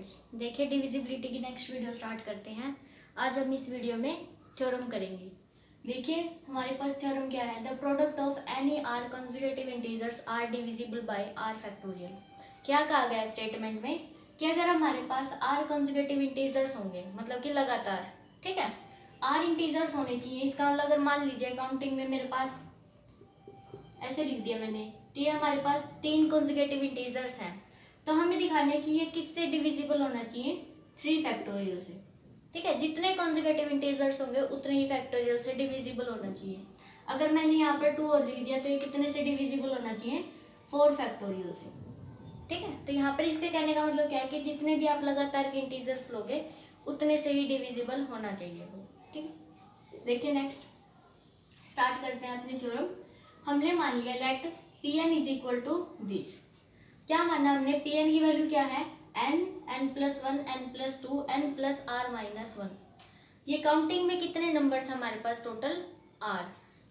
Students, देखिए divisibility की next video start करते हैं। आज हम इस वीडियो में थ्योरम करेंगे। देखिए हमारी फर्स्ट थ्योरम क्या है, the product of any r consecutive integers are divisible by r factorial. क्या कहा गया स्टेटमेंट में कि अगर हमारे पास आर कंसेक्यूटिव इंटीजर्स होंगे, मतलब कि लगातार, ठीक है, आर इंटीजर्स होने चाहिए। इसका मतलब अगर मान लीजिए काउंटिंग में मेरे पास ऐसे लिख दिया मैंने, तो ये हमारे पास 3 कंसेक्यूटिव इंटीजर्स हैं, तो हमें दिखाना है कि ये किससे डिविजिबल होना चाहिए, 3 फैक्टोरियल से। ठीक है, जितने कंसेक्यूटिव इंटीजर्स होंगे उतने ही फैक्टोरियल से डिविजिबल होना चाहिए। अगर मैंने यहाँ पर 2 और लिख दिया तो ये कितने से डिविजिबल होना चाहिए, 4 फैक्टोरियल से। ठीक है, तो यहाँ पर इसके कहने का मतलब क्या है कि जितने भी आप लगातार के इंटीजर्स लोगे उतने से ही डिविजिबल होना चाहिए वो। ठीक है, देखिए नेक्स्ट स्टार्ट करते हैं अपनी थ्योरम। हमने मान लिया let p N is equal to this. क्या माना हमने, पी एन की वैल्यू क्या है, n, n plus 1, n plus 2, n plus r minus 1। ये काउंटिंग में कितने नंबर्स हमारे पास टोटल, आर,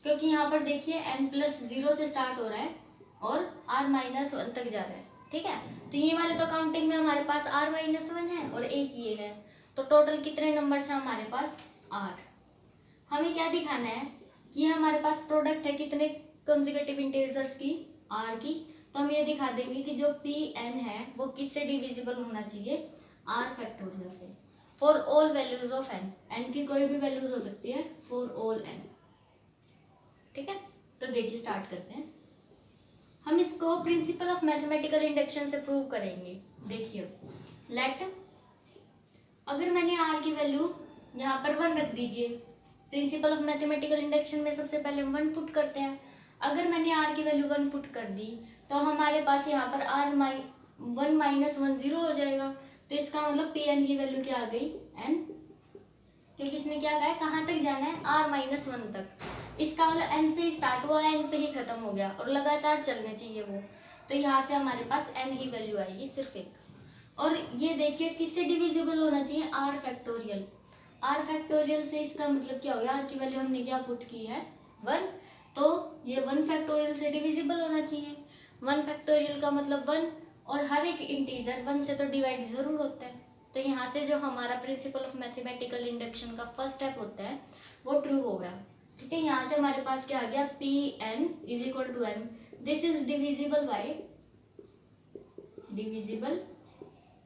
क्योंकि यहाँ पर देखिए एन प्लस 0 से स्टार्ट हो रहा है और आर माइनस 1 तक जा रहा है। ठीक है, तो ये वाले तो काउंटिंग में हमारे पास आर माइनस 1 है और एक ये है, तो टोटल कितने नंबर्स हैं हमारे पास, आर। हमें क्या दिखाना है कि हमारे पास प्रोडक्ट है कितने कंसेक्यूटिव इंटीजर्स की, आर की। तो हम ये दिखा देंगे कि जो पी एन है वो किससे डिविजिबल होना चाहिए, आर फैक्टोरियल से, for all values of n. N की कोई भी वैल्यूज हो सकती है, फॉर ऑल एन। ठीक है, तो देखिए स्टार्ट करते हैं। हम इसको प्रिंसिपल ऑफ मैथमेटिकल इंडक्शन से प्रूव करेंगे। देखिए लेट, अगर मैंने आर की वैल्यू यहाँ पर 1 रख दीजिए, प्रिंसिपल ऑफ मैथमेटिकल इंडक्शन में सबसे पहले 1 पुट करते हैं। अगर मैंने आर की वैल्यू 1 पुट कर दी तो हमारे पास यहाँ पर आर 1 माइनस 1 0 हो जाएगा। तो इसका मतलब पी एन की वैल्यू क्या आ गई, एन, क्योंकि इसने क्या कहा है, कहाँ तक जाना है, आर माइनस 1 तक। इसका मतलब एन से ही स्टार्ट हुआ, एन पे ही खत्म हो गया और लगातार चलने चाहिए वो। तो यहाँ से हमारे पास एन ही वैल्यू आएगी, सिर्फ एक। और ये देखिए किससे डिविजिबल होना चाहिए, आर फैक्टोरियल। आर फैक्टोरियल से इसका मतलब क्या हो गया, आर की वैल्यू हमने क्या पुट की है, 1, तो ये 1 फैक्टोरियल से डिविजिबल होना चाहिए। 1 फैक्टोरियल का मतलब 1, और हर एक इंटीजर 1 से तो डिवाइड जरूर होता है। तो यहाँ से जो हमारा प्रिंसिपल ऑफ मैथमेटिकल इंडक्शन का फर्स्ट स्टेप होता है वो ट्रू हो गया। ठीक है, यहाँ से हमारे पास क्या आ गया, p N is equal to n, this is divisible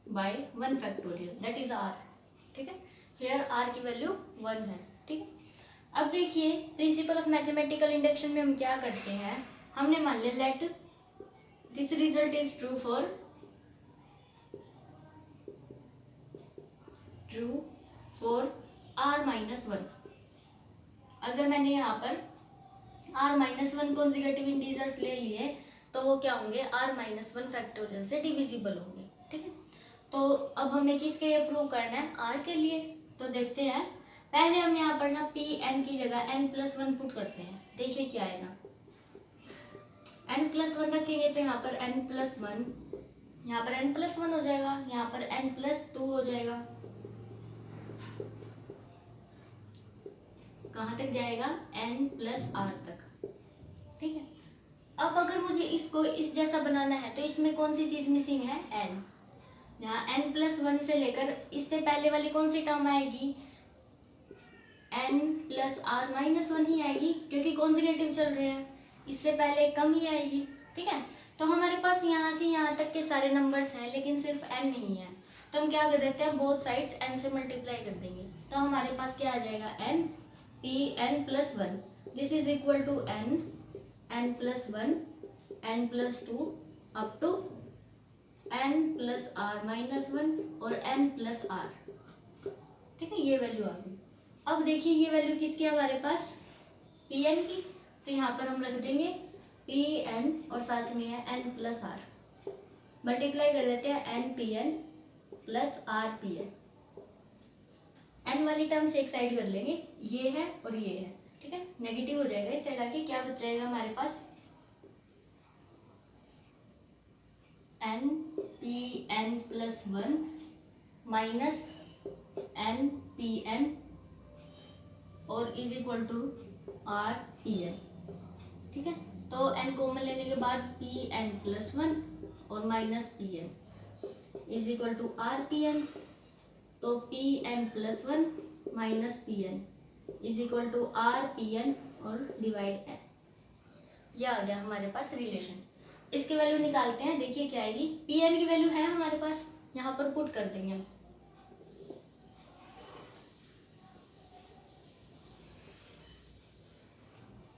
by 1 factorial, that is r. ठीक है, हेयर आर की वैल्यू 1 है। ठीक है, अब देखिए प्रिंसिपल ऑफ मैथमेटिकल इंडक्शन में हम क्या करते हैं, हमने मान लिया let this result is true for r minus 1। अगर मैंने यहाँ पर आर माइनस 1 कॉन्जिक्यूटिव इंटीजर्स ले लिए तो वो क्या होंगे, आर माइनस 1 फैक्टोरियल से डिविजिबल होंगे। ठीक है, तो अब हमें किसके लिए प्रूव करना है, आर के लिए। तो देखते हैं, पहले हम यहाँ पर ना पी एन की जगह एन प्लस 1 पुट करते हैं। देखिए क्या आएगा, एन प्लस 1 रखेंगे तो यहाँ पर एन प्लस 1, यहाँ पर एन प्लस 1 हो जाएगा, यहाँ पर एन प्लस 2 हो जाएगा, कहाँ तक जाएगा, एन प्लस आर तक। ठीक है, अब अगर मुझे इसको इस जैसा बनाना है तो इसमें कौन सी चीज मिसिंग है, एन। यहाँ एन प्लस 1 से लेकर इससे पहले वाली कौन सी टर्म आएगी, एन प्लस आर माइनस 1 ही आएगी, क्योंकि कॉन्जुगेटिव चल रहे हैं, इससे पहले कम ही आएगी। ठीक है, तो हमारे पास यहाँ से यहाँ तक के सारे नंबर्स हैं लेकिन सिर्फ एन नहीं है, तो हम क्या कर देते हैं, बोथ साइड्स एन से मल्टीप्लाई कर देंगे। तो हमारे पास क्या आ जाएगा, n P N plus 1, this is equal to n, n plus 1, n plus 2 up to n plus r minus 1 और एन प्लस आर। ठीक है, ये वैल्यू आ गई। अब देखिए ये वैल्यू किसकी है हमारे पास, पी एन की, तो यहाँ पर हम रख देंगे पी एन और साथ में है एन प्लस आर, मल्टीप्लाई कर देते हैं n P N plus r P n. N वाली टर्म्स एक साइड कर लेंगे, ये है और ये है। ठीक है, नेगेटिव हो जाएगा इस साइड आके, क्या बच जाएगा हमारे पास, N P N plus 1 minus N P N और is equal to R P N. ठीक है, तो एन कॉमन लेने के बाद पी एन प्लस 1 और minus P N, is equal to R P N, तो P N plus one minus P N is equal to R P N और divide N. यह आ गया हमारे पास रिलेशन। इसकी वैल्यू निकालते हैं, देखिए क्या आएगी। पी एन की वैल्यू है हमारे पास, यहाँ पर पुट कर देंगे हम।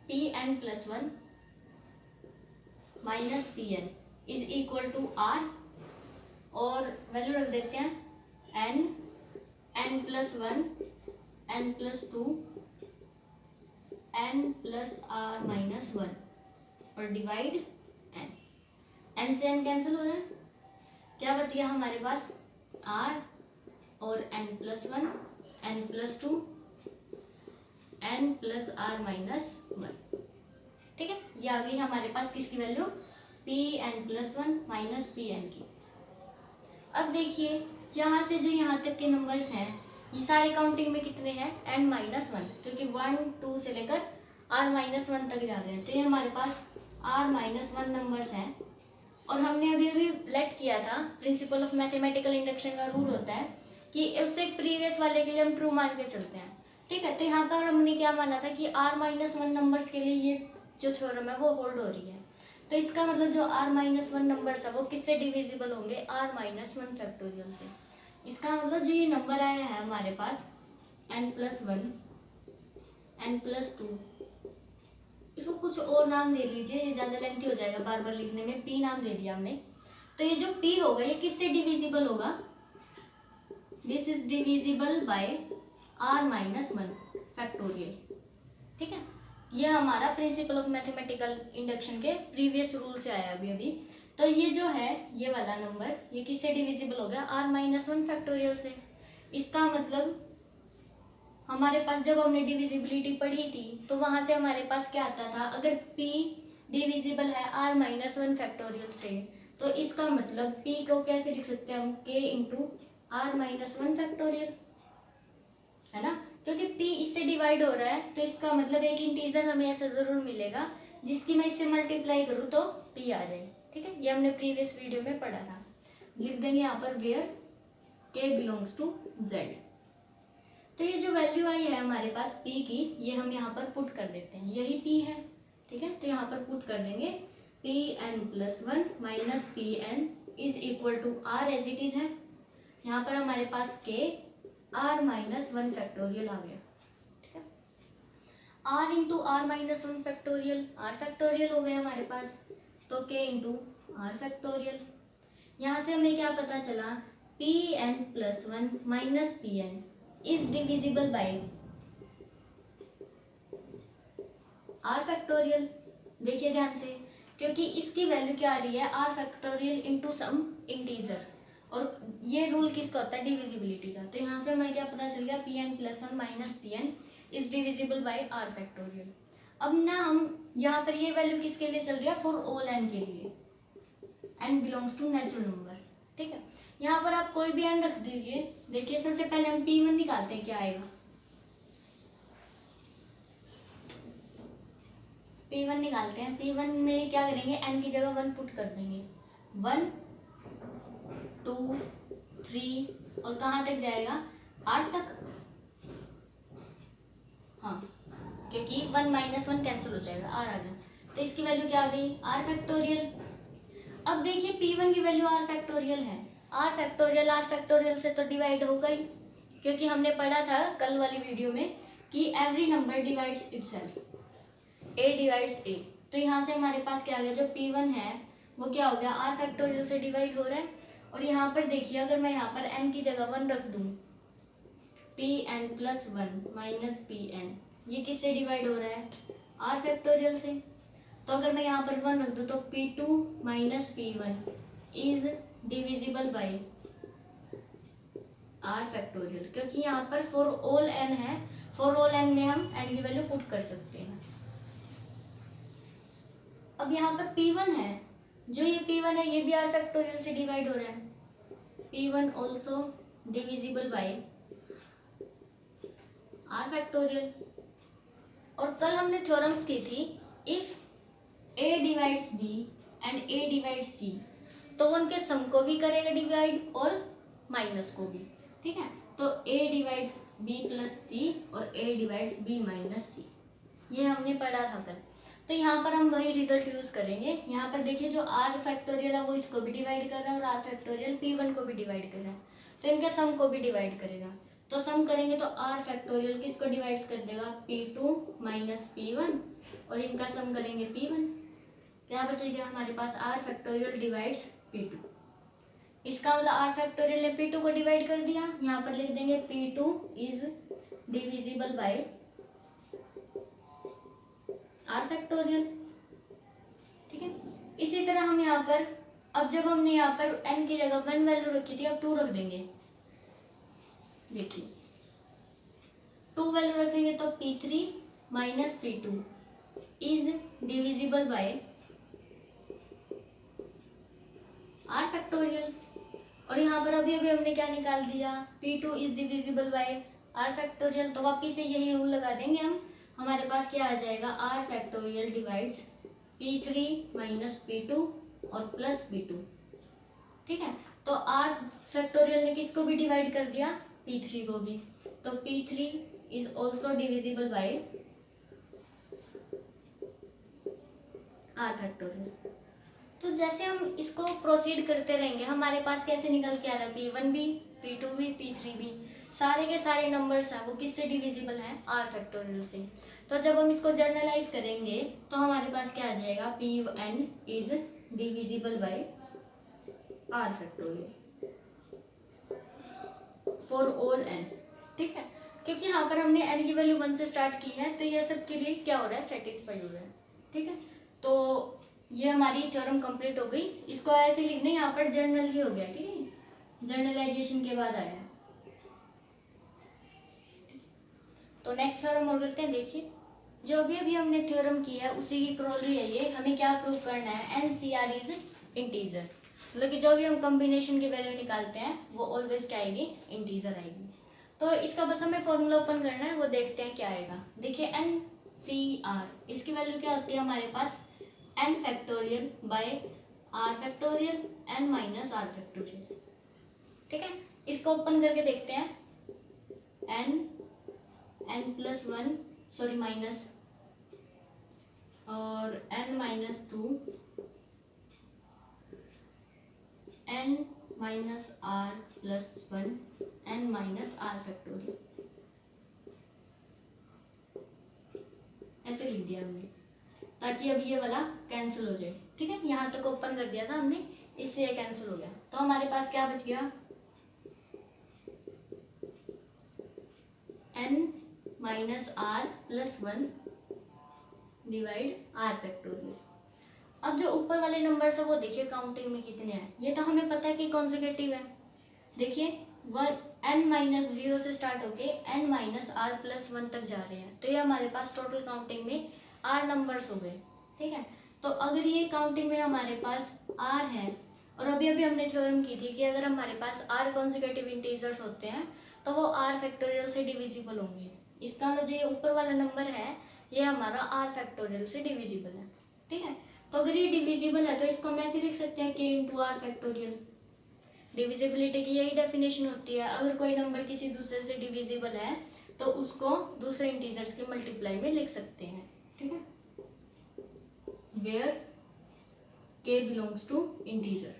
P N plus one minus P N is equal to r, और वैल्यू रख देते हैं n, n plus one, N plus two, n plus r minus one और डिवाइड एन। एन से एन कैंसिल हो रहा है, क्या बच गया हमारे पास आर और n plus one, N plus two, n plus r minus one. ठीक है, ये आ गई हमारे पास किसकी value, P N plus one minus P n की। अब देखिए यहाँ से जो यहाँ तक के नंबर्स हैं ये सारे काउंटिंग में कितने हैं, एन माइनस वन, क्योंकि 1 2 से लेकर आर माइनस वन तक जा रहे हैं। तो ये हमारे पास आर माइनस वन नंबर्स हैं। और हमने अभी अभी लेट किया था, प्रिंसिपल ऑफ मैथमेटिकल इंडक्शन का रूल होता है कि उससे प्रीवियस वाले के लिए हम ट्रू मान के चलते हैं। ठीक है, तो यहाँ पर हमने क्या माना था कि आर माइनस वन नंबर्स के लिए ये जो थ्योरम है वो होल्ड हो रही है। तो इसका मतलब जो आर माइनस वन नंबर्स है वो किससे डिविजिबल होंगे, आर माइनस वन फैक्टोरियल से। इसका मतलब जो ये नंबर आया है हमारे पास N plus one, N plus two, इसको कुछ और नाम दे लीजिए, ये ज़्यादा लेंथी हो जाएगा बार बार लिखने में, पी नाम दे दिया हमने। तो ये जो पी होगा ये किससे डिविजिबल होगा, this is divisible by r minus one factorial. ठीक है, यह हमारा प्रिंसिपल ऑफ मैथमेटिकल इंडक्शन के प्रीवियस रूल से आया अभी अभी। तो ये जो है ये वाला नंबर ये किससे डिविजिबल हो गया, आर माइनस वन फैक्टोरियल से। इसका मतलब हमारे पास जब हमने डिविजिबिलिटी पढ़ी थी तो वहां से हमारे पास क्या आता था, अगर p डिविजिबल है आर माइनस वन फैक्टोरियल से तो इसका मतलब p को कैसे लिख सकते हैं हम, k into are minus one factorial, है ना। क्योंकि p इससे डिवाइड हो रहा है तो इसका मतलब एक इंटीजर हमें ऐसा जरूर मिलेगा जिसकी मैं इससे मल्टीप्लाई करूँ तो p आ जाए। ठीक है, ये हमने प्रीवियस वीडियो में पढ़ा था। लिख देंगे यहाँ पर where k belongs to z। तो ये जो वैल्यू आई है हमारे पास p की, ये हम यहाँ पर पुट कर देते हैं, यही p है। ठीक है, तो यहाँ पर पुट कर देंगे P N plus one minus P N is equal to R as it is है। यहाँ पर हमारे पास k R minus one factorial आ गया। ठीक है, R into are minus one factorial, R factorial हो गया हमारे पास, तो k इंटू आर फैक्टोरियल। यहाँ से हमें क्या पता चला, p N plus one minus P N is divisible by r factorial. देखिए ध्यान से, क्योंकि इसकी वैल्यू क्या आ रही है, r factorial into some integer, और ये रूल किसका होता है, डिविजिबिलिटी का। तो यहाँ से हमें क्या पता चल गया, p N plus one minus P N is divisible by r factorial. अब ना हम यहाँ पर ये वैल्यू किसके लिए चल रही है, फॉर ऑल एन के लिए, n belongs to natural number. ठीक है, यहाँ पर आप कोई भी एन रख दीजिए। देखिए सबसे पहले हम P1 निकालते हैं, क्या आएगा, P1 निकालते हैं। P1 में क्या करेंगे, n की जगह 1 पुट कर देंगे, 1 2 3 और कहाँ तक जाएगा, 8 तक। हाँ, क्योंकि 1 माइनस 1 कैंसिल हो जाएगा, r आ गया, तो इसकी वैल्यू क्या आ गई, r फैक्टोरियल। अब देखिए P1 की वैल्यू r फैक्टोरियल है, r फैक्टोरियल से तो डिवाइड होगा ही, क्योंकि हमने पढ़ा था कल वाली वीडियो में कि every number divides itself, a divides a। तो यहाँ से हमारे पास क्या आ गया, जो P1 है वो क्या हो गया, r फैक्टोरियल से डिवाइड हो रहा है। और यहाँ पर देखिए अगर मैं यहाँ पर n की जगह 1 रख दूँ, Pn plus one minus Pn, ये किससे डिवाइड हो रहा है, r फैक्टोरियल से। तो अगर मैं यहाँ पर 1 रख दूँ तो P2 minus P1 is divisible bye r factorial, क्योंकि यहाँ पर फॉर ऑल n है, फॉर ऑल n में हम n की वैल्यू पुट कर सकते हैं। अब यहाँ पर P1 है, जो ये P1 है ये भी r फैक्टोरियल से डिवाइड हो रहा है, P1 also divisible by r factorial. और कल हमने थ्योरम्स की थी, if a divides b and a divides c, तो वो उनके सम को भी करेगा डिवाइड और माइनस को भी, ठीक है। तो a डिवाइड्स b प्लस सी और a डिवाइड्स b माइनस सी, ये हमने पढ़ा था कल। तो यहाँ पर हम वही रिजल्ट यूज करेंगे। यहाँ पर देखिए जो r फैक्टोरियल है वो इसको भी डिवाइड कर रहा है और r फैक्टोरियल p1 को भी डिवाइड कर रहा है, तो इनके सम को भी डिवाइड करेगा। तो सम करेंगे तो r फैक्टोरियल किसको डिवाइड कर देगा, p2 माइनस p1, और इनका सम करेंगे p1, क्या बचेगा हमारे पास r फैक्टोरियल डिवाइड्स p2। इसका मतलब r फैक्टोरियल ने p2 को डिवाइड कर दिया, यहाँ पर लिख देंगे p2 is divisible bye r factorial, ठीक है। इसी तरह हम यहाँ पर, अब जब हमने यहाँ पर n की जगह 1 वैल्यू रखी थी, अब 2 रख देंगे। देखिए 2 वैल्यू रखेंगे तो p3 minus p2 is divisible bye r factorial, और यहाँ पर अभी अभी हमने क्या निकाल दिया, p2 is divisible bye r factorial. तो वापिस से यही रूल लगा देंगे हम, हमारे पास क्या आ जाएगा, r factorial divides p3 minus p2 और प्लस p2, ठीक है। तो r फैक्टोरियल ने किसको भी डिवाइड कर दिया, p3 को भी, तो p3 is also divisible by r factorial. तो जैसे हम इसको प्रोसीड करते रहेंगे, हमारे पास कैसे निकल के आ रहा है, p1 भी, p2 भी, p3 भी, सारे के सारे नंबर्स हैं वो किससे डिविजिबल हैं, r फैक्टोरियल से। तो जब हम इसको जर्नलाइज करेंगे तो हमारे पास क्या आ जाएगा, p1 is divisible bye r factorial for all n, ठीक है। क्योंकि यहाँ पर हमने n की वैल्यू 1 से स्टार्ट की है, तो ये सब के लिए क्या हो रहा है, सेटिस्फाई हो रहा है, ठीक है। तो ये हमारी थ्योरम कंप्लीट हो गई। इसको ऐसे लिखना, यहाँ पर जर्नल ही हो गया, ठीक है, जर्नलाइजेशन के बाद आया। तो नेक्स्ट थ्योरम और करते हैं। देखिए जो अभी अभी हमने थ्योरम की है उसी की क्रोलरी है ये, हमें क्या प्रूव करना है, NCR इज इंटीजर, मतलब कि जो भी हम कॉम्बिनेशन की वैल्यू निकालते हैं वो ऑलवेज क्या आएगी, इंटीजर आएगी। तो इसका बस हमें फॉर्मूला ओपन करना है, वो देखते हैं क्या आएगा। देखिए NCR, इसकी वैल्यू क्या होती है हमारे पास, n factorial by r factorial n minus r factorial, ठीक है। इसको ओपन करके देखते हैं, n प्लस 1 सॉरी माइनस और n minus 2 n minus r plus 1 n minus r factorial, ऐसे लिख दिया हमने ताकि अब ये वाला कैंसिल हो जाए, ठीक है। यहाँ तक ओपन कर दिया था हमने, इससे ये कैंसिल हो गया। तो हमारे पास क्या बच गया, n minus r plus 1 divide r factorial. अब जो ऊपर वाले नंबर है वो देखिए काउंटिंग में कितने हैं, ये तो हमें पता है कि कॉन्जिक्यूटिव है। देखिए n माइनस 0 से स्टार्ट होके n माइनस r प्लस 1 तक जा रहे हैं, तो ये हमारे पास टोटल काउंटिंग में r नंबर्स हो गए, ठीक है। तो अगर ये काउंटिंग में हमारे पास r है, और अभी अभी हमने थ्योरम की थी कि अगर हमारे पास r कॉन्जिक्यूटिव इंटीजर्स होते हैं तो वो r फैक्टोरियल से डिविजिबल होंगे। इसका मतलब जो ये ऊपर वाला नंबर है ये हमारा r फैक्टोरियल से डिविजिबल है, ठीक है। तो अगर ये डिविजिबल है तो इसको हम ऐसे लिख सकते हैं k into r factorial. Divisibility की यही डेफिनेशन होती है, अगर कोई नंबर किसी दूसरे से डिविजिबल है तो उसको दूसरे इंटीजर्स के मल्टीप्लाई में लिख सकते हैं, ठीक है, where k belongs to integer.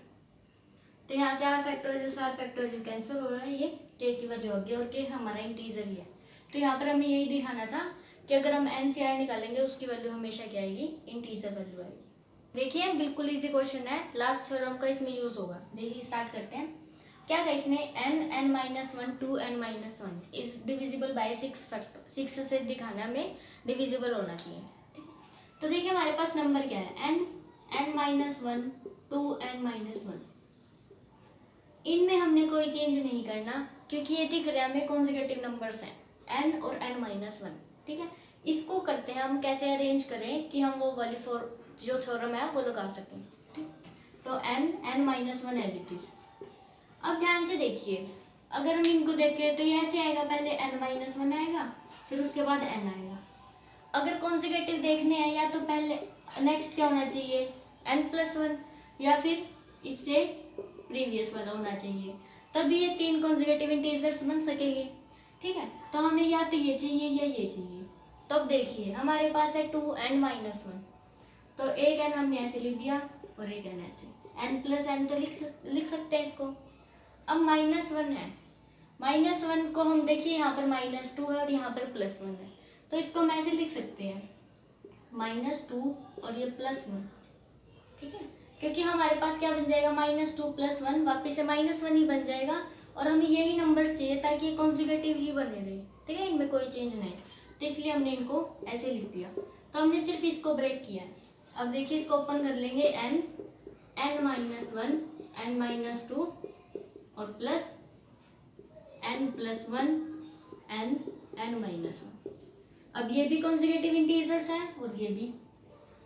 तो यहाँ से r फैक्टोरियल कैंसिल हो रहा है, ये k की वैल्यू होगी और k हमारा इंटीजर ही है। तो यहाँ पर हमें यही दिखाना था कि अगर हम NCR निकालेंगे उसकी वैल्यू हमेशा क्या आएगी, इंटीजर वैल्यू आएगी। देखिए बिल्कुल इजी क्वेश्चन है, लास्ट थ्योरम का इसमें यूज होगा। देखिए स्टार्ट करते हैं। क्या है इसमें, n minus 1 2 n minus 1 is divisible bye 6 से दिखाना हमें डिविजिबल होना चाहिए, ठीक है। तो देखिए हमारे पास नंबर क्या है, n माइनस 1 2 n माइनस 1, इनमें हमने कोई चेंज नहीं करना क्योंकि ये दिख रहा है हमें कॉन्जिक्यूटिव नंबर्स हैं n और n माइनस 1, ठीक है। इसको करते हैं हम कैसे अरेंज करें कि हम वो वाली जो थ्योरम है वो लगा सकें, ठीक। तो n minus 1 as it is. अब ध्यान से देखिए, अगर हम इनको देखें तो ये ऐसे आएगा, पहले n माइनस 1 आएगा फिर उसके बाद n आएगा। अगर कॉन्जिक्यूटिव देखने हैं या तो पहले नेक्स्ट क्या होना चाहिए n प्लस 1 या फिर इससे प्रीवियस वाला होना चाहिए, तभी ये 3 कॉन्जिक्यूटिव इंटीजर्स बन सकेंगे। ठीक है, तो हमें या तो ये चाहिए या ये चाहिए। तो अब देखिए हमारे पास है 2n-1, तो एक n हमने ऐसे लिख दिया और एक n ऐसे, n+n तो लिख सकते हैं इसको। अब -1 है, -1 को हम देखिए यहाँ पर -2 है और यहाँ पर +1 है, तो इसको हम ऐसे लिख सकते हैं -2 और ये +1। ठीक है, क्योंकि हमारे पास क्या बन जाएगा, -2 + 1 वापिस से -1 ही बन जाएगा, और हमें यही नंबर चाहिए ताकि ये कॉन्जिक्यूटिव ही बने रहे। ठीक है, इनमें कोई चेंज नहीं, तो इसलिए हमने इनको ऐसे लिख दिया। तो हमने सिर्फ इसको ब्रेक किया है। अब देखिए इसको ओपन कर लेंगे, n-1 n-2 और प्लस n+1 n-1। अब ये भी कॉन्जिक्यूटिव इंटीजर्स हैं और ये भी,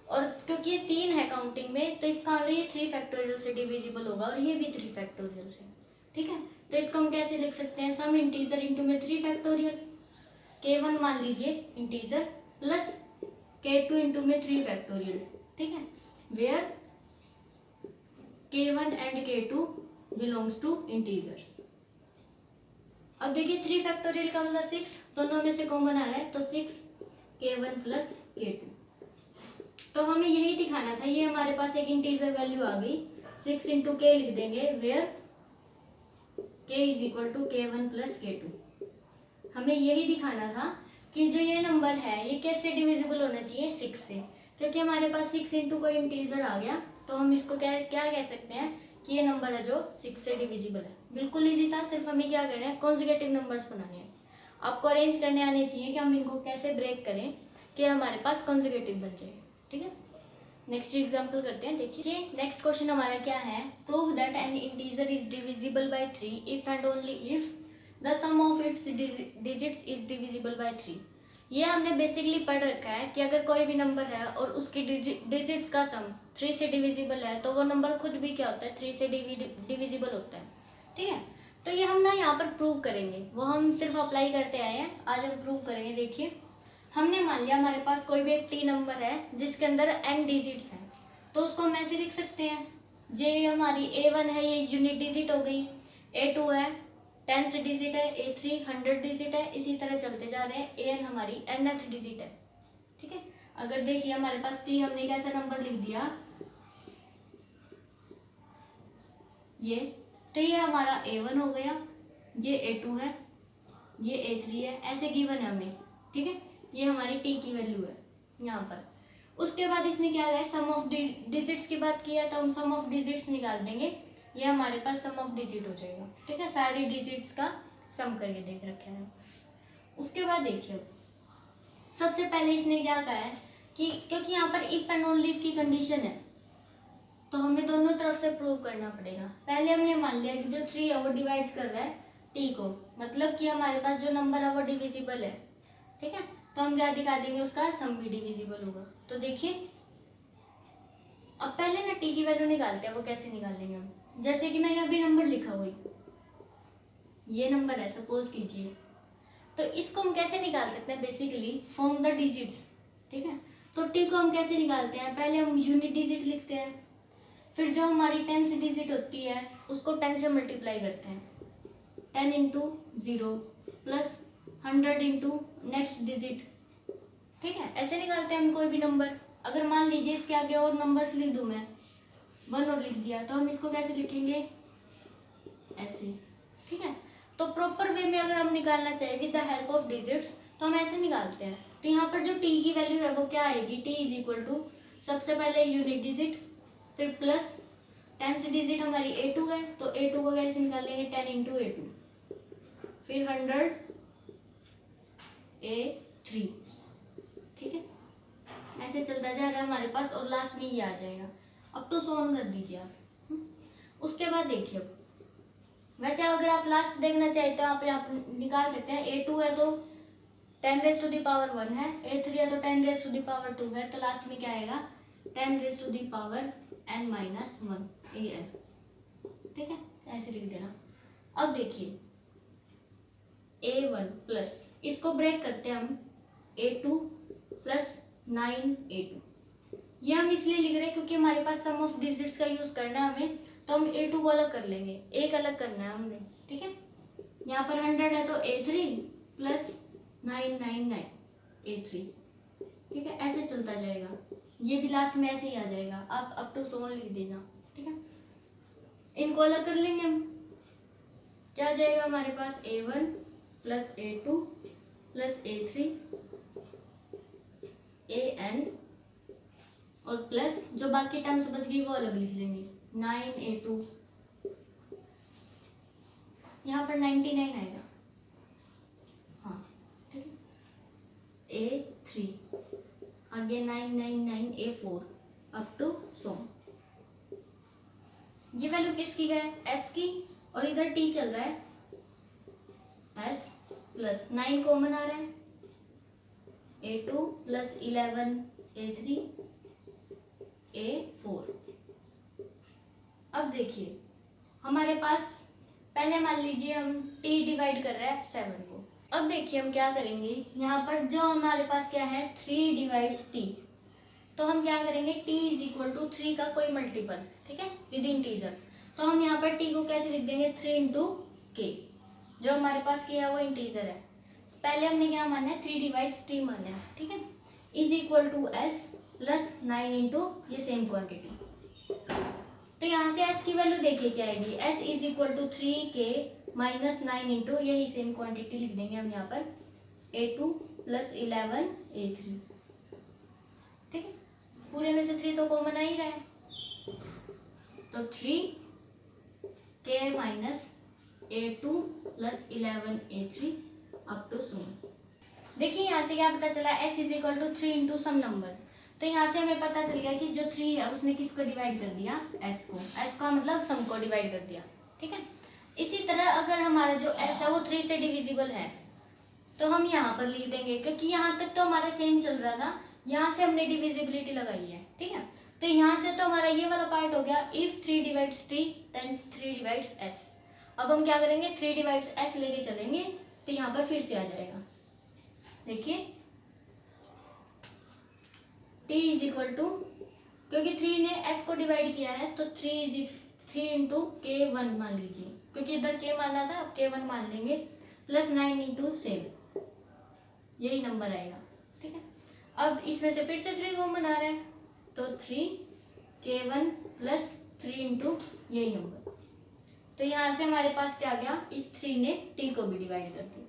और क्योंकि ये 3 है काउंटिंग में, तो इसका ये 3 फैक्टोरियल से डिविजिबल होगा और ये भी 3 फैक्टोरियल से। ठीक है, तो इसको हम कैसे लिख सकते हैं, सम इंटीजर इंटू में 3 फैक्टोरियल, k1 मान लीजिए इंटीजर प्लस k2 इंटू में 3 फैक्टोरियल। ठीक है, where k1 and k2 belongs to integers. अब देखिए 3 फैक्टोरियल का मतलब 6, दोनों में से कॉमन आ रहा है, तो 6 k1 प्लस k2। तो हमें यही दिखाना था, ये हमारे पास एक इंटीजर वैल्यू आ गई, 6 इंटू के लिख देंगे, where k is equal to k1 plus k2। हमें यही दिखाना था कि जो ये नंबर है ये कैसे डिविजिबल होना चाहिए, 6 से, क्योंकि हमारे पास 6 इंटू कोई इंटीजर आ गया, तो हम इसको क्या कह सकते हैं कि ये नंबर है जो 6 से डिविजिबल है। बिल्कुल ईजी था, सिर्फ हमें क्या करना है, कॉन्जिक्यूटिव नंबर्स बनाने हैं। आपको अरेंज करने आने चाहिए कि हम इनको कैसे ब्रेक करें कि हमारे पास कॉन्जिक्यूटिव बन जाए। ठीक है, नेक्स्ट एग्जाम्पल करते हैं। देखिए नेक्स्ट क्वेश्चन हमारा क्या है, prove that an integer is divisible by 3 if and only if the sum of its digits is divisible by 3। ये हमने बेसिकली पढ़ रखा है कि अगर कोई भी नंबर है और उसकी डिजिट्स का सम 3 से डिविजिबल है, तो वो नंबर खुद भी क्या होता है, 3 से डिविजिबल होता है। ठीक है, तो ये हम ना यहाँ पर प्रूव करेंगे, वो हम सिर्फ अप्लाई करते आए हैं, आज हम प्रूव करेंगे। देखिए हमने मान लिया हमारे पास कोई भी एक टी नंबर है जिसके अंदर n डिजिट्स हैं, तो उसको हम ऐसे लिख सकते हैं, ये हमारी a1 है, ये यूनिट डिजिट हो गई, a2 है 10th डिजिट है, a3 100 डिजिट है, इसी तरह चलते जा रहे हैं, an हमारी nth डिजिट है। ठीक है, अगर देखिए हमारे पास t हमने कैसा नंबर लिख दिया ये, तो ये हमारा a1 हो गया, ये a2 है, ये a3 है, ऐसे गिवन है हमें। ठीक है, ये हमारी t की वैल्यू है यहाँ पर। उसके बाद इसमें क्या है, सम ऑफ डिजिट्स की बात किया, तो हम सम ऑफ डिजिट्स निकाल देंगे, ये हमारे पास सम ऑफ डिजिट हो जाएगा। ठीक है, सारी डिजिट्स का सम करके देख रखे हैं। उसके बाद देखिए सबसे पहले इसने क्या कहा है कि क्योंकि यहाँ पर इफ एंड ओनली इफ की कंडीशन है, तो हमें दोनों तरफ से प्रूव करना पड़ेगा। पहले हमने मान लिया कि जो 3 है वो डिवाइड्स कर रहा है t को, मतलब कि हमारे पास जो नंबर है वो डिविजिबल है। ठीक है, तो हम क्या दिखा देंगे, उसका सम भी डिविजिबल होगा। तो देखिए अब पहले ना t की वैल्यू निकालते हैं, वो कैसे निकालेंगे हम, जैसे कि मैंने अभी नंबर लिखा हुआ ये नंबर है सपोज कीजिए, तो इसको हम कैसे निकाल सकते हैं, बेसिकली फ्रॉम द डिजिट्स। ठीक है, तो t को हम कैसे निकालते हैं, पहले हम यूनिट डिजिट लिखते हैं, फिर जो हमारी 10th डिजिट होती है उसको 10 से मल्टीप्लाई करते हैं, 10 into 0 plus 100 into next digit. ठीक है, ऐसे निकालते हैं हम कोई भी नंबर। अगर मान लीजिए इसके आगे और नंबर्स लिख दूं मैं, 1 और लिख दिया, तो हम इसको कैसे लिखेंगे, ऐसे। ठीक है, तो प्रॉपर वे में अगर हम निकालना चाहिए with the help of digits, तो हम ऐसे निकालते हैं। तो यहाँ पर जो t की वैल्यू है वो क्या आएगी, t इज इक्वल टू सबसे पहले यूनिट डिजिट, फिर प्लस 10th डिजिट हमारी a2 है, तो a2 को कैसे निकालेंगे, 10 इंटू a2, फिर 100 a3। ठीक है, ऐसे चलता जा रहा है हमारे पास, और लास्ट में ये आ जाएगा। अब तो सॉल्व कर दीजिए आप। उसके बाद देखिए वैसे अगर आप लास्ट देखना चाहते तो आप निकाल सकते हैं, a2 है तो 10⁻1 है, a3 है तो 10⁻2 है, तो लास्ट में क्या आएगा, 10⁻n-1 an। ठीक है, ऐसे लिख देना। अब देखिए a1 प्लस, इसको ब्रेक करते हैं हम, a2 प्लस 9a2, ये हम हम इसलिए लिख रहे हैं क्योंकि हमारे पास सम ऑफ डिजिट्स का यूज करना है हमें, तो हम A2 को अलग कर लेंगे, एक अलग करना है हमने, ठीक है। यहाँ पर 100 है तो A3 प्लस 999 A3, ठीक है। ऐसे चलता जाएगा, ये भी लास्ट में ऐसे ही आ जाएगा, आप अप टू सोन लिख देना, ठीक है। इनको अलग कर लेंगे हम, क्या आ जाएगा हमारे पास A1 plus A2 plus A3 AN और प्लस जो बाकी टर्म्स बच गई वो अलग लिख लेंगे, 9A2, यहाँ पर 99 आएगा, हाँ ठीक है। A3 आगे 999 A4 अप टू सो। ये वैल्यू किसकी है? S की, और इधर T चल रहा है, S प्लस 9 कॉमन आ रहा है, A2 प्लस 11 A3 A4। अब देखिए हमारे पास पहले मान लीजिए हम T डिवाइड कर रहे हैं 7 को। अब देखिए हम क्या करेंगे, यहाँ पर जो हमारे पास क्या है 3 डिवाइड्स T, तो हम क्या करेंगे T इज इक्वल टू 3 का कोई मल्टीपल, ठीक है, विद इंटीजर। तो हम यहाँ पर T को कैसे लिख देंगे 3 इंटू K, जो हमारे पास क्या है वो इंटीजर है। पहले हमने क्या माना है 3 डिवाइड्स T माना है, ठीक है, is equal to S plus 9 into ये सेम क्वांटिटी। तो यहाँ से S की वैल्यू देखिए क्या आएगी, S is equal to 3K minus 9 into यही सेम क्वांटिटी लिख देंगे हम यहाँ पर A2 प्लस 11 A3, ठीक है। पूरे में से 3 तो कॉमन आ ही रहा है, तो 3K minus A2 plus 11 A3 up to so. देखिए यहाँ से क्या पता चला, S is equal to 3 into some number. तो यहाँ से हमें पता चल गया कि जो 3 है उसने किसको डिवाइड कर दिया, S को। S का मतलब सम को डिवाइड कर दिया, ठीक है। इसी तरह अगर हमारा जो S है वो 3 से डिविजिबल है तो हम यहाँ पर लिख देंगे, क्योंकि यहाँ तक तो हमारा सेम चल रहा था, यहाँ से हमने डिविजिबिलिटी लगाई है, ठीक है। तो यहाँ से तो हमारा ये वाला पार्ट हो गया, if 3 divides T then 3 divides S। अब हम क्या करेंगे 3 डिवाइड्स S लेके चलेंगे, तो यहाँ पर फिर से आ जाएगा, देखिए T इज इक्वल टू, क्योंकि 3 ने S को डिवाइड किया है तो 3 इंटू K1 मान लीजिए, क्योंकि इधर K माना था, अब K1 मान लेंगे, प्लस 9 इंटू सेम, यही नंबर आएगा, ठीक है। अब इसमें से फिर से 3 कॉमन आ रहा है, तो 3K1 प्लस 3 इंटू यही नंबर। तो यहाँ से हमारे पास क्या आ गया, इस 3 ने T को भी डिवाइड कर दिया।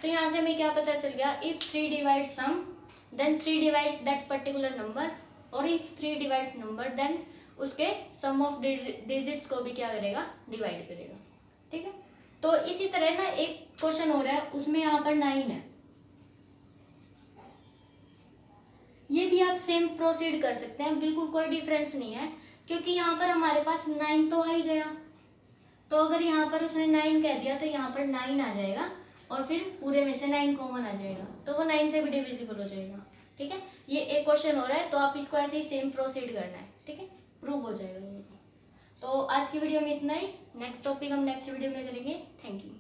तो यहाँ से हमें क्या पता चल गया, if 3 divide sum then 3 divides that particular number, और इफ 3 डिवाइड्स नंबर देन उसके सम ऑफ डिजिट्स को भी क्या करेगा, डिवाइड करेगा, ठीक है। तो इसी तरह ना एक क्वेश्चन हो रहा है, उसमें यहाँ पर 9 है, ये भी आप सेम प्रोसीड कर सकते हैं, बिल्कुल कोई डिफरेंस नहीं है, क्योंकि यहाँ पर हमारे पास 9 तो आ ही गया। तो अगर यहाँ पर उसने 9 कह दिया तो यहाँ पर 9 आ जाएगा, और फिर पूरे में से 9 कॉमन आ जाएगा, तो वो 9 से भी डिविजिबल हो जाएगा, ठीक है। ये एक क्वेश्चन हो रहा है, तो आप इसको ऐसे ही सेम प्रोसीड करना है, ठीक है, प्रूव हो जाएगा ये। तो आज की वीडियो में इतना ही, नेक्स्ट टॉपिक हम नेक्स्ट वीडियो में करेंगे। Thank you.